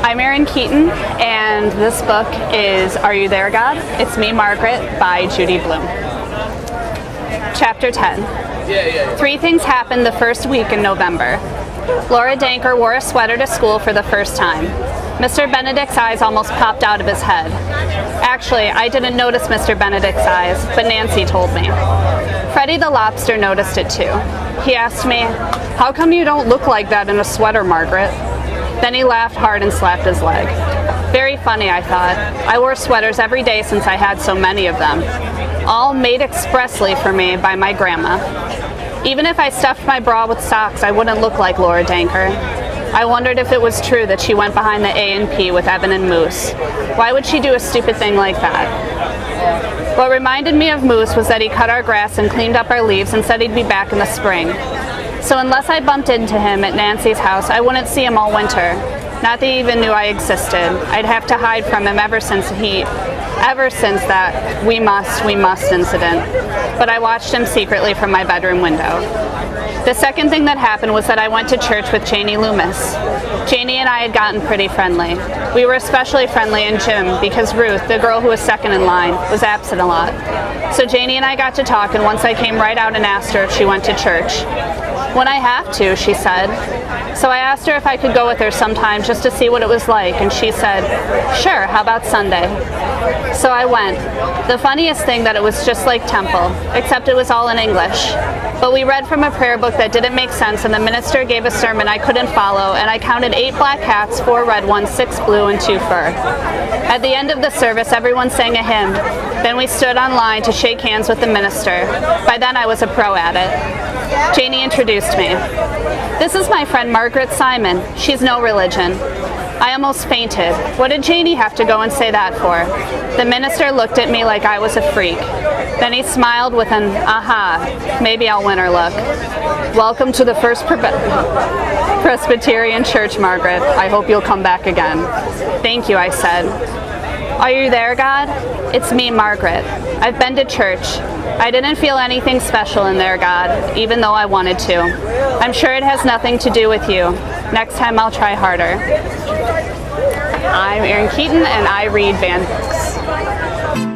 I'm Erin Keaton, and this book is Are You There, God? It's Me, Margaret, by Judy Blume. Chapter 10. Three things happened the first week in November. Laura Danker wore a sweater to school for the first time. Mr. Benedict's eyes almost popped out of his head. Actually, I didn't notice Mr. Benedict's eyes, but Nancy told me. Freddie the lobster noticed it too. He asked me, "How come you don't look like that in a sweater, Margaret?" Then he laughed hard and slapped his leg. Very funny, I thought. I wore sweaters every day since I had so many of them, all made expressly for me by my grandma. Even if I stuffed my bra with socks, I wouldn't look like Laura Danker. I wondered if it was true that she went behind the A&P with Evan and Moose. Why would she do a stupid thing like that? What reminded me of Moose was that he cut our grass and cleaned up our leaves and said he'd be back in the spring. So unless I bumped into him at Nancy's house, I wouldn't see him all winter. Not that he even knew I existed. I'd have to hide from him ever since that we must incident. But I watched him secretly from my bedroom window. The second thing that happened was that I went to church with Janie Loomis. Janie and I had gotten pretty friendly. We were especially friendly in gym because Ruth, the girl who was second in line, was absent a lot. So Janie and I got to talk, and once I came right out and asked her if she went to church. "When I have to," she said. So I asked her if I could go with her sometime just to see what it was like, and she said, "Sure, how about Sunday?" So I went. The funniest thing that it was just like temple, except it was all in English. But we read from a prayer book that didn't make sense, and the minister gave a sermon I couldn't follow, and I counted 8 black cats, 4 red ones, 6 blue, and 2 fur. At the end of the service, everyone sang a hymn. Then we stood on line to shake hands with the minister. By then I was a pro at it. Janie introduced me. "This is my friend Margaret Simon. She's no religion." I almost fainted. What did Janie have to go and say that for? The minister looked at me like I was a freak. Then he smiled with an, "Aha, maybe I'll win her look." "Welcome to the First Presbyterian Church, Margaret. I hope you'll come back again." "Thank you," I said. "Are you there, God? It's me, Margaret. I've been to church. I didn't feel anything special in there, God, even though I wanted to. I'm sure it has nothing to do with you. Next time I'll try harder." I'm Erin Keaton, and I read banned books.